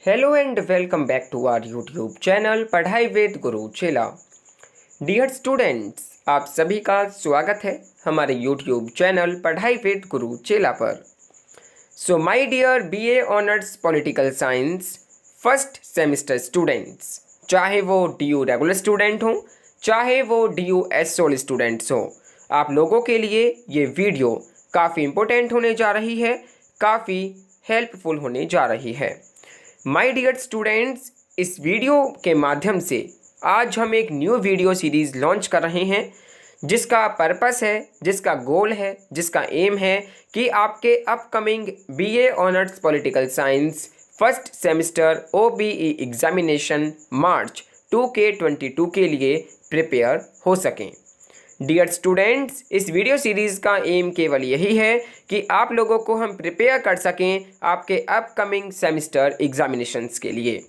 Hello and welcome back to our YouTube channel पढ़ाई with Guru Chela. Dear students, आप सभी का स्वागत है हमारे यूट्यूब चैनल पढ़ाई विद गुरु चेला पर। So my dear BA honours political science first semester students, चाहे वो डीयू रेगुलर स्टूडेंट हों चाहे वो डीयू एसओल स्टूडेंट्स हों, आप लोगों के लिए ये वीडियो काफ़ी इम्पोर्टेंट होने जा रही है, काफ़ी हेल्पफुल होने जा रही है। माय डियर स्टूडेंट्स, इस वीडियो के माध्यम से आज हम एक न्यू वीडियो सीरीज़ लॉन्च कर रहे हैं जिसका पर्पस है, जिसका गोल है, जिसका एम है कि आपके upcoming BA honours political science first semester OBE examination मार्च 2K22 के लिए प्रिपेयर हो सकें। डियर स्टूडेंट्स, इस वीडियो सीरीज़ का एम केवल यही है कि आप लोगों को हम प्रिपेयर कर सकें आपके अपकमिंग सेमेस्टर एग्जामिनेशंस के लिए।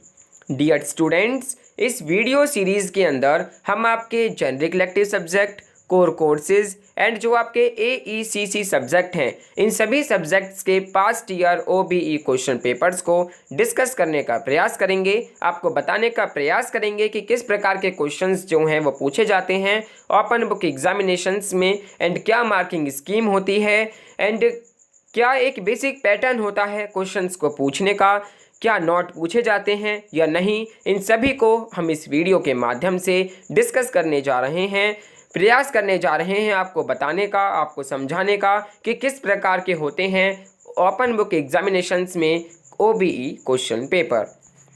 डियर स्टूडेंट्स, इस वीडियो सीरीज़ के अंदर हम आपके generic elective subject, core courses and जो आपके AECC सब्जेक्ट हैं, इन सभी सब्जेक्ट्स के past year OBE question papers को डिस्कस करने का प्रयास करेंगे, आपको बताने का प्रयास करेंगे कि किस प्रकार के क्वेश्चंस जो हैं वो पूछे जाते हैं ओपन बुक एग्जामिनेशंस में एंड क्या मार्किंग स्कीम होती है एंड क्या एक बेसिक पैटर्न होता है क्वेश्चंस को पूछने का, क्या नोट पूछे जाते हैं या नहीं, इन सभी को हम इस वीडियो के माध्यम से डिस्कस करने जा रहे हैं, प्रयास करने जा रहे हैं आपको बताने का, आपको समझाने का कि किस प्रकार के होते हैं ओपन बुक एग्जामिनेशंस में OBE question paper.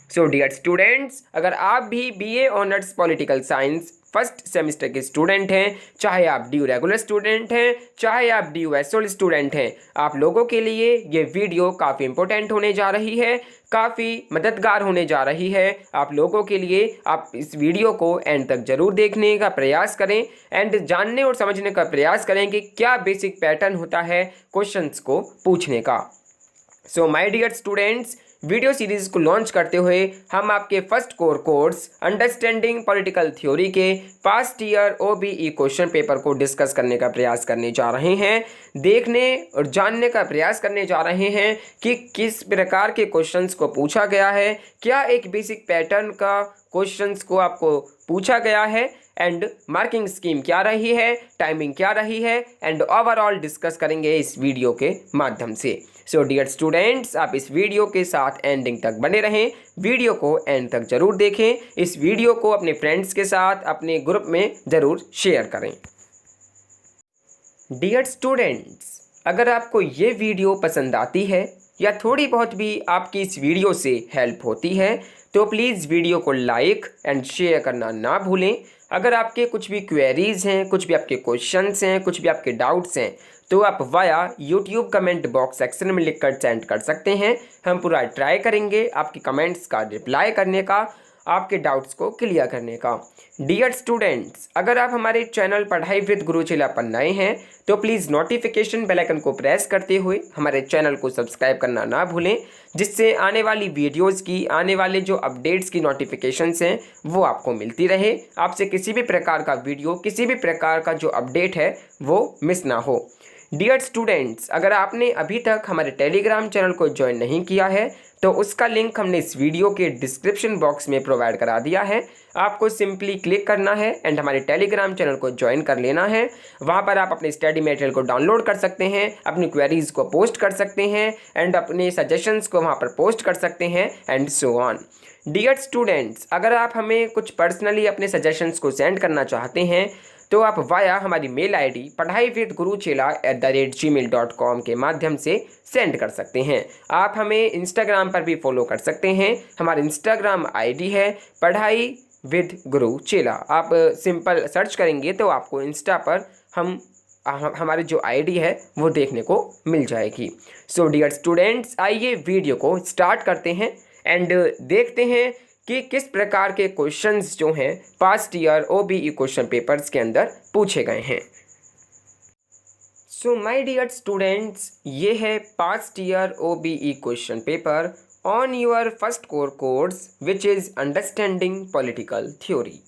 So dear students, अगर आप भी BA honours political science first semester के स्टूडेंट हैं, चाहे आप डीयू रेगुलर स्टूडेंट हैं चाहे आप डीयू एसओल स्टूडेंट हैं, आप लोगों के लिए ये वीडियो काफ़ी इंपॉर्टेंट होने जा रही है, काफ़ी मददगार होने जा रही है आप लोगों के लिए। आप इस वीडियो को एंड तक ज़रूर देखने का प्रयास करें एंड जानने और समझने का प्रयास करें कि क्या बेसिक पैटर्न होता है क्वेश्चंस को पूछने का। So my dear students, video series को लॉन्च करते हुए हम आपके first core course understanding political theory के past year OBE question paper को डिस्कस करने का प्रयास करने जा रहे हैं, देखने और जानने का प्रयास करने जा रहे हैं कि किस प्रकार के क्वेश्चंस को पूछा गया है, क्या एक बेसिक पैटर्न का क्वेश्चंस को आपको पूछा गया है एंड मार्किंग स्कीम क्या रही है, टाइमिंग क्या रही है एंड ओवरऑल डिस्कस करेंगे इस वीडियो के माध्यम से। सो डियर स्टूडेंट्स, आप इस वीडियो के साथ एंडिंग तक बने रहें, वीडियो को एंड तक जरूर देखें, इस वीडियो को अपने फ्रेंड्स के साथ अपने ग्रुप में ज़रूर शेयर करें। डियर स्टूडेंट्स, अगर आपको ये वीडियो पसंद आती है या थोड़ी बहुत भी आपकी इस वीडियो से हेल्प होती है तो प्लीज़ वीडियो को लाइक एंड शेयर करना ना भूलें। अगर आपके कुछ भी क्वेरीज़ हैं, कुछ भी आपके क्वेश्चंस हैं, कुछ भी आपके डाउट्स हैं तो आप via YouTube comment box section में लिखकर सेंड कर सकते हैं। हम पूरा ट्राई करेंगे आपके कमेंट्स का रिप्लाई करने का, आपके डाउट्स को क्लियर करने का। डियर स्टूडेंट्स, अगर आप हमारे चैनल पढ़ाई विद गुरु चेला पर नए हैं तो प्लीज़ नोटिफिकेशन बेल आइकन को प्रेस करते हुए हमारे चैनल को सब्सक्राइब करना ना भूलें, जिससे आने वाली वीडियोस की, आने वाले जो अपडेट्स की नोटिफिकेशंस हैं वो आपको मिलती रहे, आपसे किसी भी प्रकार का वीडियो, किसी भी प्रकार का जो अपडेट है वो मिस ना हो। डियर स्टूडेंट्स, अगर आपने अभी तक हमारे टेलीग्राम चैनल को ज्वाइन नहीं किया है तो उसका लिंक हमने इस वीडियो के डिस्क्रिप्शन बॉक्स में प्रोवाइड करा दिया है। आपको सिंपली क्लिक करना है एंड हमारे टेलीग्राम चैनल को ज्वाइन कर लेना है। वहाँ पर आप अपने स्टडी मटेरियल को डाउनलोड कर सकते हैं, अपनी क्वेरीज़ को पोस्ट कर सकते हैं एंड अपने सजेशंस को वहाँ पर पोस्ट कर सकते हैं and so on. Dear students, अगर आप हमें कुछ पर्सनली अपने सजेशंस को सेंड करना चाहते हैं तो आप वाया हमारी मेल ID padhaividguruchela@gmail.com के माध्यम से सेंड कर सकते हैं। आप हमें इंस्टाग्राम पर भी फॉलो कर सकते हैं, हमारा इंस्टाग्राम ID है पढ़ाई विद गुरु चेला। आप सिंपल सर्च करेंगे तो आपको इंस्टा पर हमारी जो ID है वो देखने को मिल जाएगी। सो डियर स्टूडेंट्स, आइए वीडियो को स्टार्ट करते हैं एंड देखते हैं कि किस प्रकार के क्वेश्चंस जो हैं past year OBE question papers के अंदर पूछे गए हैं। सो माय डियर स्टूडेंट्स, ये है past year OBE question paper on your first core course which is understanding political theory.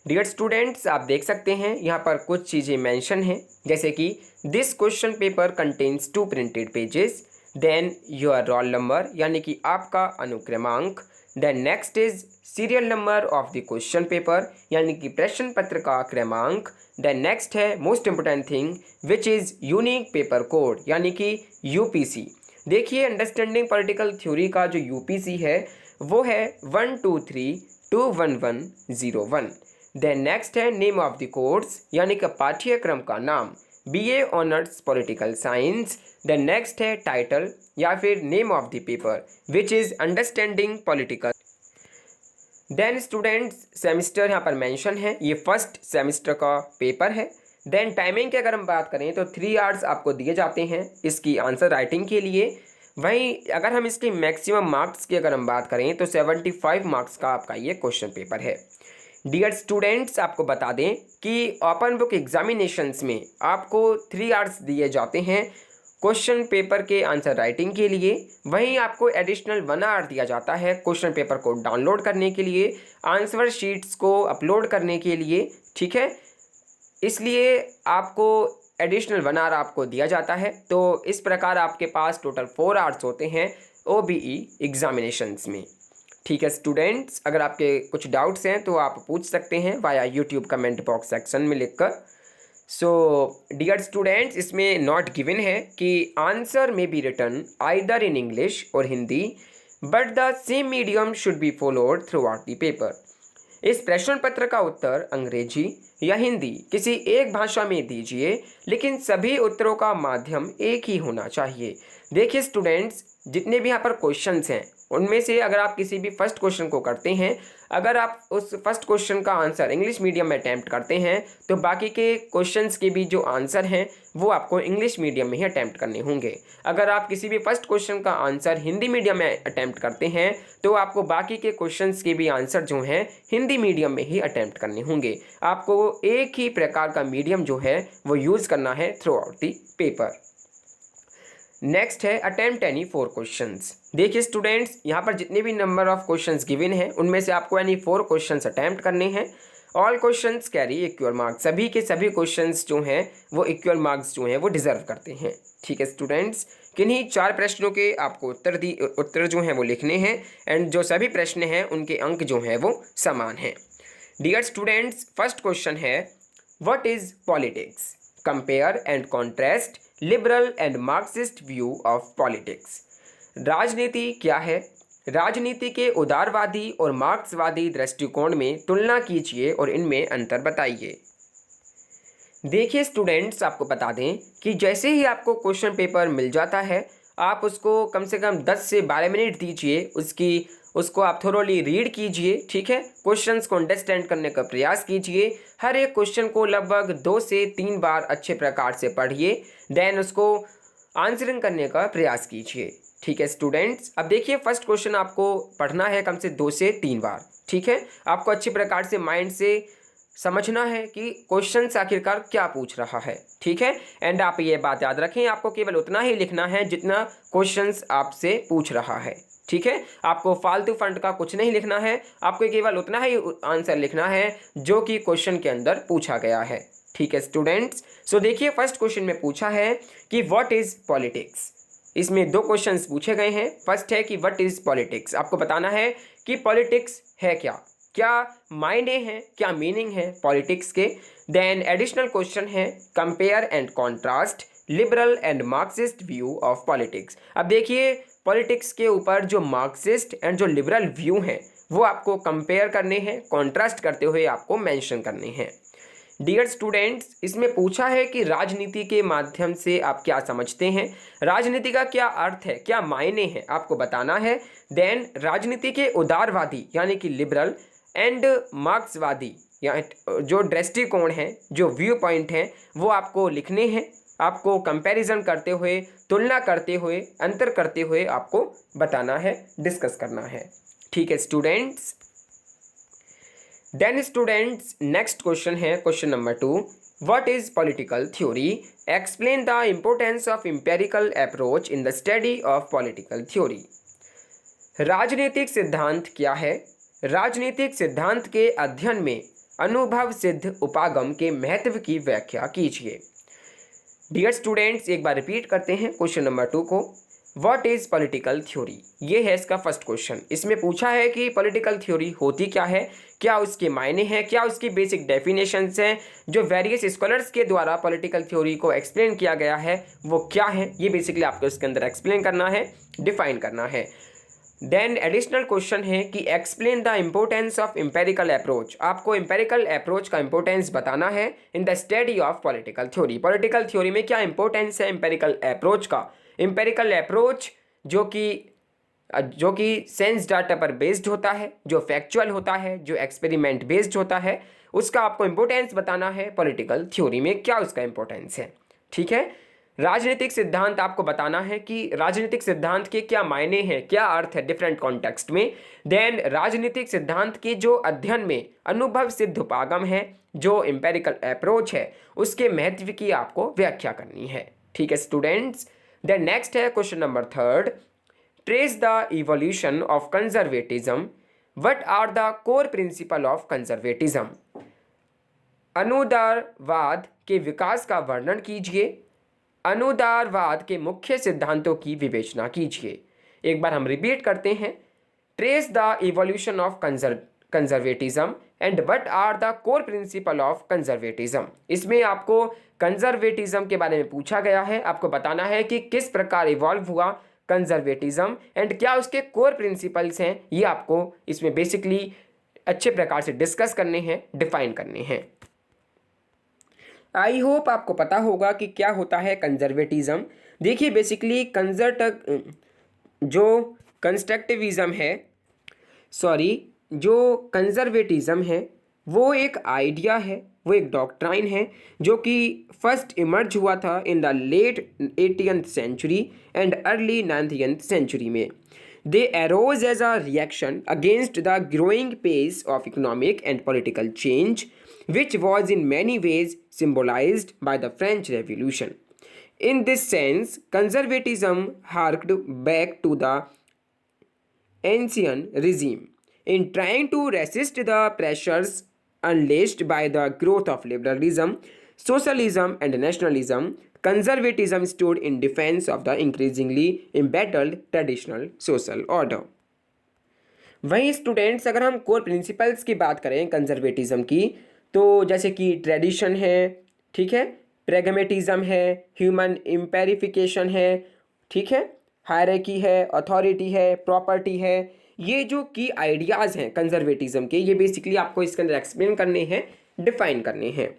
Dear students, आप देख सकते हैं यहाँ पर कुछ चीज़ें मेंशन हैं, जैसे कि this question paper contains 2 printed pages, then your roll number यानी कि आपका अनुक्रमांक, then next is serial number of the question paper यानी कि प्रश्न पत्र का क्रमांक, देन नेक्स्ट है most important thing which is unique paper code यानी कि यूपीसी। देखिए अंडरस्टैंडिंग पॉलिटिकल थ्योरी का जो यूपीसी है वो है 123-21101। देन नेक्स्ट है नेम ऑफ द कोर्स यानी कि पाठ्यक्रम का नाम, BA honours political science. Then next है टाइटल या फिर name of the paper which is understanding political. Then students semester यहाँ पर मेंशन है, ये फर्स्ट सेमिस्टर का पेपर है। देन टाइमिंग की अगर हम बात करें तो 3 आवर्स आपको दिए जाते हैं इसकी आंसर राइटिंग के लिए। वहीं अगर हम इसकी मैक्सिमम मार्क्स की अगर हम बात करें तो 75 मार्क्स का आपका ये क्वेश्चन पेपर है। डियर स्टूडेंट्स आपको बता दें कि ओपन बुक एग्जामिनेशंस में आपको 3 आवर्स दिए जाते हैं क्वेश्चन पेपर के आंसर राइटिंग के लिए। वहीं आपको एडिशनल 1 आवर दिया जाता है क्वेश्चन पेपर को डाउनलोड करने के लिए, आंसर शीट्स को अपलोड करने के लिए, ठीक है। इसलिए आपको एडिशनल 1 आवर आपको दिया जाता है। तो इस प्रकार आपके पास टोटल 4 आवर्स होते हैं OBE एग्जामिनेशंस में, ठीक है। स्टूडेंट्स अगर आपके कुछ डाउट्स हैं तो आप पूछ सकते हैं via YouTube comment box section में लिखकर। सो डियर स्टूडेंट्स इसमें नॉट गिवन है कि आंसर में be written either in English और Hindi but the same medium should be followed throughout the paper. इस प्रश्न पत्र का उत्तर अंग्रेजी या हिंदी किसी एक भाषा में दीजिए, लेकिन सभी उत्तरों का माध्यम एक ही होना चाहिए। देखिए स्टूडेंट्स जितने भी यहाँ पर क्वेश्चंस हैं उनमें से अगर आप किसी भी फर्स्ट क्वेश्चन को करते हैं, अगर आप उस फर्स्ट क्वेश्चन का आंसर इंग्लिश मीडियम में अटैम्प्ट करते हैं तो बाकी के क्वेश्चंस के भी जो आंसर हैं वो आपको इंग्लिश मीडियम में ही अटैम्प्ट करने होंगे। अगर आप किसी भी फर्स्ट क्वेश्चन का आंसर हिंदी मीडियम में अटैम्प्ट करते हैं तो आपको बाकी के क्वेश्चंस के भी आंसर जो हैं हिंदी मीडियम में ही अटैम्प्ट करने होंगे। आपको एक ही प्रकार का मीडियम जो है वो यूज़ करना है through out the paper. Next है अटेम्प्ट एनी 4 क्वेश्चंस। देखिए स्टूडेंट्स यहाँ पर जितने भी नंबर ऑफ क्वेश्चंस गिवन हैं उनमें से आपको एनी 4 क्वेश्चंस अटेम्प्ट करने हैं। All questions carry equal marks, सभी के सभी क्वेश्चंस जो हैं वो इक्वल मार्क्स जो हैं वो डिजर्व करते हैं, ठीक है स्टूडेंट्स। किन्हीं 4 प्रश्नों के आपको उत्तर जो हैं वो लिखने हैं एंड जो सभी प्रश्न हैं उनके अंक जो हैं वो समान हैं। डियर स्टूडेंट्स फर्स्ट क्वेश्चन है what is politics, compare and contrast liberal and Marxist view of politics. राजनीति क्या है, राजनीति के उदारवादी और मार्क्सवादी दृष्टिकोण में तुलना कीजिए और इनमें अंतर बताइए। देखिए स्टूडेंट्स आपको बता दें कि जैसे ही आपको क्वेश्चन पेपर मिल जाता है आप उसको कम से कम 10 से 12 मिनट दीजिए, उसको आप थोरोली रीड कीजिए, ठीक है। क्वेश्चंस को अंडरस्टैंड करने का प्रयास कीजिए। हर एक क्वेश्चन को लगभग 2 से 3 बार अच्छे प्रकार से पढ़िए, देन उसको आंसरिंग करने का प्रयास कीजिए, ठीक है स्टूडेंट्स। अब देखिए फर्स्ट क्वेश्चन आपको पढ़ना है कम से 2 से 3 बार, ठीक है। आपको अच्छी प्रकार से माइंड से समझना है कि क्वेश्चन आखिरकार क्या पूछ रहा है, ठीक है। एंड आप ये बात याद रखें आपको केवल उतना ही लिखना है जितना क्वेश्चन आपसे पूछ रहा है, ठीक है। आपको फालतू फंड का कुछ नहीं लिखना है, आपको केवल उतना ही आंसर लिखना है जो कि क्वेश्चन के अंदर पूछा गया है, ठीक है स्टूडेंट्स। सो देखिए फर्स्ट क्वेश्चन में पूछा है कि व्हाट इज पॉलिटिक्स। इसमें 2 क्वेश्चंस पूछे गए हैं। फर्स्ट है कि व्हाट इज पॉलिटिक्स, आपको बताना है कि पॉलिटिक्स है क्या, क्या मायने हैं, क्या मीनिंग है पॉलिटिक्स के। देन एडिशनल क्वेश्चन है compare and contrast liberal and Marxist view of politics. अब देखिए पॉलिटिक्स के ऊपर जो मार्क्सिस्ट एंड जो लिबरल व्यू हैं वो आपको कंपेयर करने हैं, कॉन्ट्रास्ट करते हुए आपको मेंशन करने हैं। डियर स्टूडेंट्स इसमें पूछा है कि राजनीति के माध्यम से आप क्या समझते हैं, राजनीति का क्या अर्थ है, क्या मायने हैं, आपको बताना है। देन राजनीति के उदारवादी यानी कि लिबरल एंड मार्क्सवादी या जो दृष्टिकोण हैं, जो व्यू पॉइंट हैं वो आपको लिखने हैं। आपको कंपैरिजन करते हुए, तुलना करते हुए, अंतर करते हुए आपको बताना है, डिस्कस करना है, ठीक है students. Then students next question है question number 2, what is political theory, explain the importance of empirical approach in the study of political theory. राजनीतिक सिद्धांत क्या है, राजनीतिक सिद्धांत के अध्ययन में अनुभव सिद्ध उपागम के महत्व की व्याख्या कीजिए। डियर स्टूडेंट्स एक बार रिपीट करते हैं क्वेश्चन नंबर 2 को, व्हाट इज पॉलिटिकल थ्योरी, ये है इसका फर्स्ट क्वेश्चन। इसमें पूछा है कि पॉलिटिकल थ्योरी होती क्या है, क्या उसके मायने हैं, क्या उसकी बेसिक डेफिनेशंस हैं, जो वेरियस स्कॉलर्स के द्वारा पॉलिटिकल थ्योरी को एक्सप्लेन किया गया है वो क्या है, ये बेसिकली आपको इसके अंदर एक्सप्लेन करना है, डिफाइन करना है। देन एडिशनल क्वेश्चन है कि explain the importance of empirical approach, आपको एम्पेरिकल अप्रोच का इंपॉर्टेंस बताना है इन the study of political theory. Political theory में क्या इंपॉर्टेंस है एम्पेरिकल अप्रोच का। एम्पेरिकल अप्रोच जो कि सेंस डाटा पर बेस्ड होता है, जो फैक्चुअल होता है, जो एक्सपेरिमेंट बेस्ड होता है, उसका आपको इंपॉर्टेंस बताना है पॉलिटिकल थ्योरी में, क्या उसका इंपॉर्टेंस है। ठीक है। राजनीतिक सिद्धांत आपको बताना है कि राजनीतिक सिद्धांत के क्या मायने हैं, क्या अर्थ है डिफरेंट कॉन्टेक्स्ट में। देन राजनीतिक सिद्धांत के जो अध्ययन में अनुभव सिद्ध उपागम है, जो एम्पेरिकल अप्रोच है, उसके महत्व की आपको व्याख्या करनी है। ठीक है स्टूडेंट्स। देन नेक्स्ट है question number 3, trace the evolution of conservatism, what are the core principle of conservatism. अनुदारवाद के विकास का वर्णन कीजिए, अनुदारवाद के मुख्य सिद्धांतों की विवेचना कीजिए। एक बार हम रिपीट करते हैं, trace the evolution of conservatism and what are the core principle of conservatism. इसमें आपको कंजर्वेटिज्म के बारे में पूछा गया है, आपको बताना है कि किस प्रकार इवॉल्व हुआ कंजर्वेटिज्म एंड क्या उसके कोर प्रिंसिपल्स हैं, ये आपको इसमें बेसिकली अच्छे प्रकार से डिस्कस करने हैं, डिफाइन करने हैं। आई होप आपको पता होगा कि क्या होता है कंजर्वेटिज्म। देखिए बेसिकली जो कंजर्वेटिज्म है वो एक आइडिया है, वो एक डॉक्ट्राइन है जो कि फर्स्ट इमर्ज हुआ था in the late 18th century and early 19th century में। They arose as a reaction against the growing pace of economic and political change, which was in many ways symbolized by the French Revolution. In this sense, conservatism harked back to the ancient regime in trying to resist the pressures unleashed by the growth of liberalism, socialism, and nationalism. Conservatism stood in defense of the increasingly embattled traditional social order. वहीं students अगर हम core principles की बात करें conservatism की, तो जैसे कि ट्रेडिशन है, ठीक है, प्रेगमेटिज्म है, ह्यूमन इम्पेरिफिकेशन है, ठीक है, हायरार्की है, अथॉरिटी है, प्रॉपर्टी है, ये जो की आइडियाज़ हैं कंजर्वेटिज्म के, ये बेसिकली आपको इसके अंदर एक्सप्लेन करने हैं, डिफाइन करने हैं।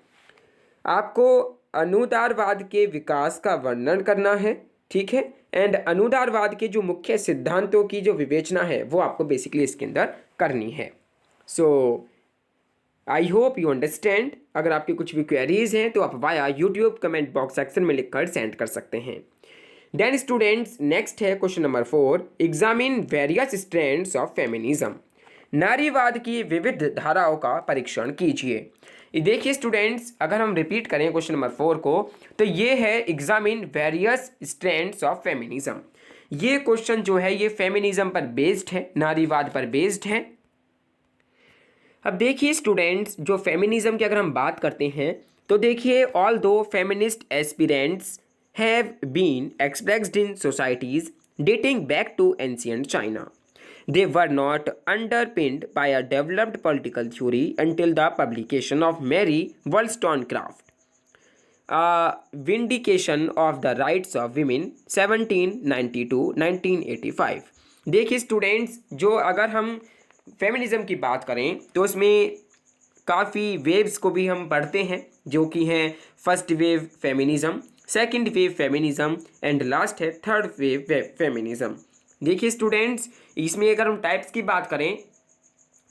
आपको अनुदारवाद के विकास का वर्णन करना है, ठीक है, एंड अनुदारवाद के जो मुख्य सिद्धांतों की जो विवेचना है वो आपको बेसिकली इसके अंदर करनी है। सो आई होप यू अंडरस्टैंड। अगर आपकी कुछ भी क्वेरीज हैं तो आप via YouTube comment box section में लिखकर सेंड कर सकते हैं। देन स्टूडेंट्स नेक्स्ट है question number 4, examine various strands of feminism. नारीवाद की विविध धाराओं का परीक्षण कीजिए। देखिए स्टूडेंट्स अगर हम रिपीट करें क्वेश्चन नंबर 4 को, तो ये है examine various strands of feminism. ये क्वेश्चन जो है ये फेमिनिज्म पर बेस्ड है, नारीवाद पर बेस्ड है। अब देखिए स्टूडेंट्स जो फेमिनिज्म की अगर हम बात करते हैं तो देखिए although feminist aspirants have been expressed in societies dating back to ancient China, they were not underpinned by a developed political theory until the publication of Mary Wollstonecraft, A Vindication of the Rights of Women 1792-1985। देखिए students जो अगर हम feminism की बात करें तो उसमें काफ़ी वेव्स को भी हम पढ़ते हैं, जो कि हैं first wave feminism, second wave feminism and last है थर्ड वेव फेमिनिज्म। देखिए स्टूडेंट्स इसमें अगर हम टाइप्स की बात करें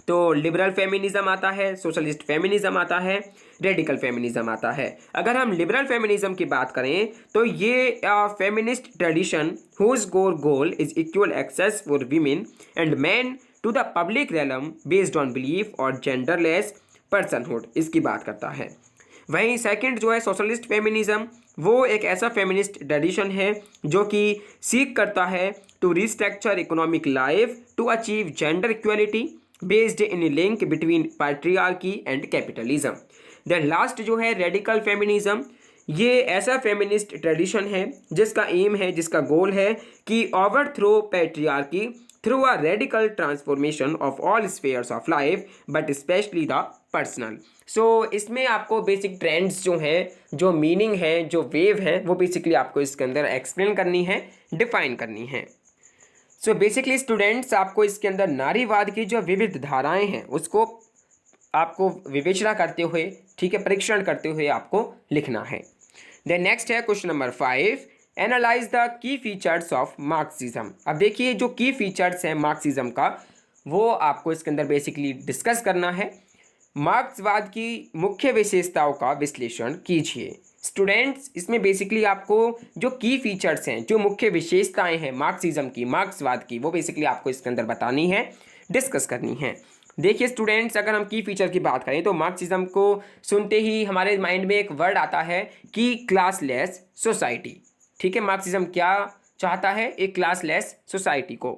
तो लिबरल फेमिनिज्म आता है, सोशलिस्ट फेमिनिज्म आता है, रेडिकल फेमिनिज्म आता है। अगर हम लिबरल फेमिनिज्म की बात करें तो ये feminist tradition whose goal is equal access for women and man to the public realm based on belief और जेंडरलेस पर्सनहुड, इसकी बात करता है। वहीं सेकंड जो है सोशलिस्ट फेमिनिज्म, वो एक ऐसा फेमिनिस्ट ट्रेडिशन है जो कि सीख करता है to restructure economic life to achieve gender equality based in link between patriarchy and capitalism. Then last जो है रेडिकल फेमिनिज्म, ये ऐसा फेमिनिस्ट ट्रेडिशन है जिसका एम है, जिसका गोल है कि overthrow patriarchy through a radical transformation of all spheres of life but specially the personal. So इसमें आपको बेसिक ट्रेंड्स जो हैं, जो मीनिंग है, जो वेव है, वो बेसिकली आपको इसके अंदर एक्सप्लेन करनी है, डिफाइन करनी है। सो बेसिकली स्टूडेंट्स, आपको इसके अंदर नारीवाद की जो विविध धाराएं हैं उसको आपको विवेचना करते हुए, ठीक है, परीक्षण करते हुए आपको लिखना है। देन नेक्स्ट है question number 5, analyse the key features of Marxism. अब देखिए जो की फीचर्स हैं मार्क्सिज्म का, वो आपको इसके अंदर बेसिकली डिस्कस करना है। मार्क्सवाद की मुख्य विशेषताओं का विश्लेषण कीजिए। स्टूडेंट्स, इसमें बेसिकली आपको जो की फीचर्स हैं, जो मुख्य विशेषताएं हैं मार्क्सिज्म की, मार्क्सवाद की, वो बेसिकली आपको इसके अंदर बतानी है, डिस्कस करनी है। देखिए स्टूडेंट्स, अगर हम की फीचर की बात करें तो मार्क्सिज्म को सुनते ही हमारे माइंड में एक वर्ड आता है कि क्लासलेस सोसाइटी। ठीक है, मार्क्सिज्म क्या चाहता है? एक क्लासलेस सोसाइटी को।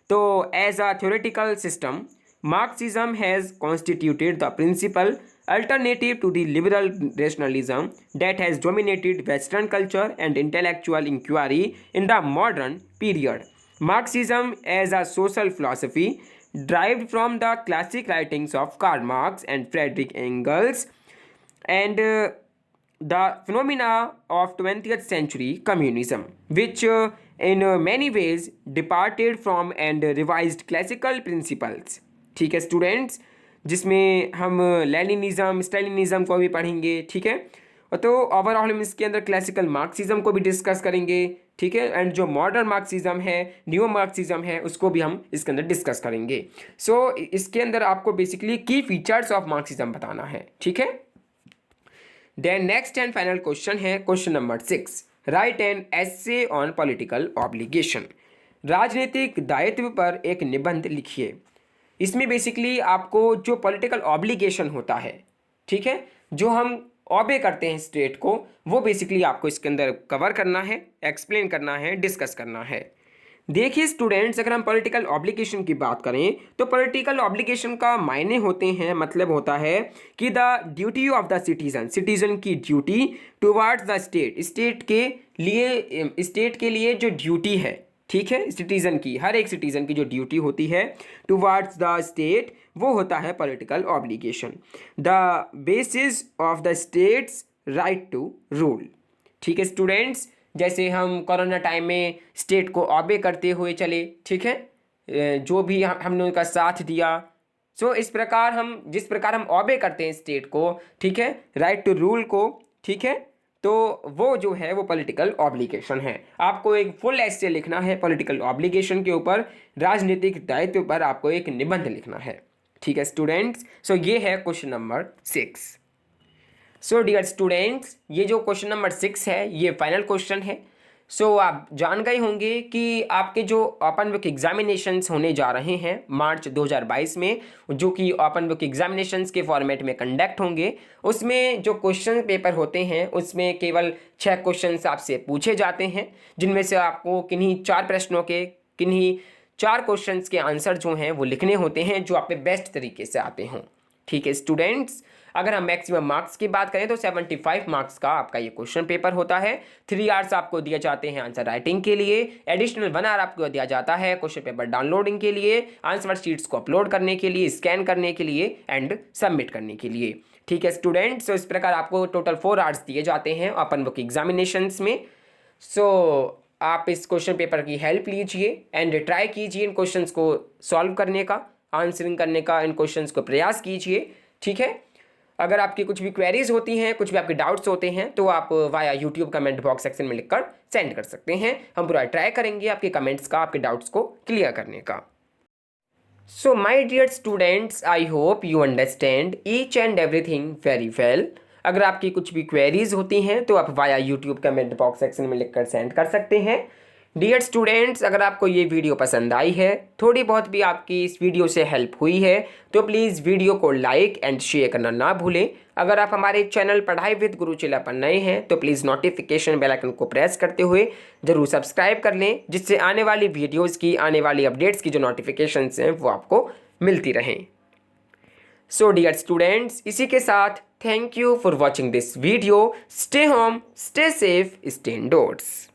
तो as a theoretical system, Marxism has constituted the principal alternative to the liberal rationalism that has dominated Western culture and intellectual inquiry in the modern period. Marxism as a social philosophy derived from the classic writings of Karl Marx and Friedrich Engels and the phenomena of 20th century communism, which in many ways departed from and revised classical principles. ठीक है students, जिसमें हम Leninism, स्टालिनिज्म को भी पढ़ेंगे। ठीक है, तो ओवरऑल हम इसके अंदर क्लासिकल मार्क्सिज्म को भी डिस्कस करेंगे। ठीक है, एंड जो मॉडर्न मार्क्सिज्म है, न्यू मार्क्सिज्म है, उसको भी हम इसके अंदर डिस्कस करेंगे। सो इसके अंदर आपको बेसिकली की फीचर्स ऑफ मार्क्सिज्म बताना है। ठीक है, then next and final question है question number 6, write an essay on political obligation. राजनीतिक दायित्व पर एक निबंध लिखिए। इसमें बेसिकली आपको जो पॉलिटिकल ऑब्लिगेशन होता है, ठीक है, जो हम ऑबे करते हैं स्टेट को, वो बेसिकली आपको इसके अंदर कवर करना है, एक्सप्लेन करना है, डिस्कस करना है। देखिए स्टूडेंट्स, अगर हम पॉलिटिकल ऑब्लिगेशन की बात करें तो पॉलिटिकल ऑब्लिगेशन का मायने होते हैं, मतलब होता है कि the duty of the citizen, citizen की duty towards the state, state के लिए जो ड्यूटी है, ठीक है, सिटीजन की, हर एक सिटीजन की जो ड्यूटी होती है टुवार्ड्स द स्टेट, वो होता है political obligation. The basis of the state's right to rule. ठीक है स्टूडेंट्स, जैसे हम कोरोना टाइम में स्टेट को ऑबे करते हुए चले, ठीक है, जो भी हमने उनका साथ दिया। सो इस प्रकार हम, जिस प्रकार हम ऑबे करते हैं स्टेट को, ठीक है, राइट टू रूल को, ठीक है, तो वो जो है वो पॉलिटिकल ऑब्लिगेशन है। आपको एक फुल एस्से लिखना है पॉलिटिकल ऑब्लिगेशन के ऊपर, राजनीतिक दायित्व पर आपको एक निबंध लिखना है। ठीक है स्टूडेंट्स, सो ये है question number 6। So dear students, ये जो क्वेश्चन नंबर 6 है ये फाइनल क्वेश्चन है। सो आप जान गए होंगे कि आपके जो ओपन बुक एग्जामिनेशंस होने जा रहे हैं मार्च 2022 में, जो कि ओपन बुक एग्जामिनेशंस के फॉर्मेट में कंडक्ट होंगे, उसमें जो क्वेश्चन पेपर होते हैं उसमें केवल 6 क्वेश्चंस आपसे पूछे जाते हैं, जिनमें से आपको किन्हीं 4 प्रश्नों के, किन्हीं 4 क्वेश्चंस के आंसर जो हैं वो लिखने होते हैं, जो आप पे बेस्ट तरीके से आते हों। ठीक है स्टूडेंट्स, अगर हम मैक्सिमम मार्क्स की बात करें तो 75 मार्क्स का आपका ये क्वेश्चन पेपर होता है। 3 आवर्स आपको दिए जाते हैं आंसर राइटिंग के लिए, एडिशनल 1 आवर आपको दिया जाता है क्वेश्चन पेपर डाउनलोडिंग के लिए, आंसर शीट्स को अपलोड करने के लिए, स्कैन करने के लिए एंड सबमिट करने के लिए। ठीक है स्टूडेंट्स, तो इस प्रकार आपको टोटल 4 आवर्स दिए जाते हैं ओपन बुक एग्जामिनेशंस में। सो आप इस क्वेश्चन पेपर की हेल्प लीजिए एंड ट्राई कीजिए इन क्वेश्चंस को सॉल्व करने का, आंसरिंग करने का, इन क्वेश्चंस को प्रयास कीजिए। ठीक है, अगर आपकी कुछ भी क्वेरीज होती हैं, कुछ भी आपके डाउट्स होते हैं, तो आप via YouTube comment box section में लिखकर सेंड कर सकते हैं। हम पूरा ट्राई करेंगे आपके कमेंट्स का, आपके डाउट्स को क्लियर करने का। So my dear students, I hope you understand each and everything very well. अगर आपकी कुछ भी क्वेरीज होती हैं तो आप via YouTube comment box section में लिखकर सेंड कर सकते हैं। डियर स्टूडेंट्स, अगर आपको ये वीडियो पसंद आई है, थोड़ी बहुत भी आपकी इस वीडियो से हेल्प हुई है, तो प्लीज़ वीडियो को लाइक एंड शेयर करना ना भूलें। अगर आप हमारे चैनल पढ़ाई विद गुरुचेला पर नए हैं तो प्लीज़ नोटिफिकेशन बेल आइकन को प्रेस करते हुए ज़रूर सब्सक्राइब कर लें, जिससे आने वाली वीडियोज़ की, आने वाली अपडेट्स की जो नोटिफिकेशंस हैं वो आपको मिलती रहें। सो डियर स्टूडेंट्स, इसी के साथ Thank you for watching this video. Stay home, stay safe, stay indoors.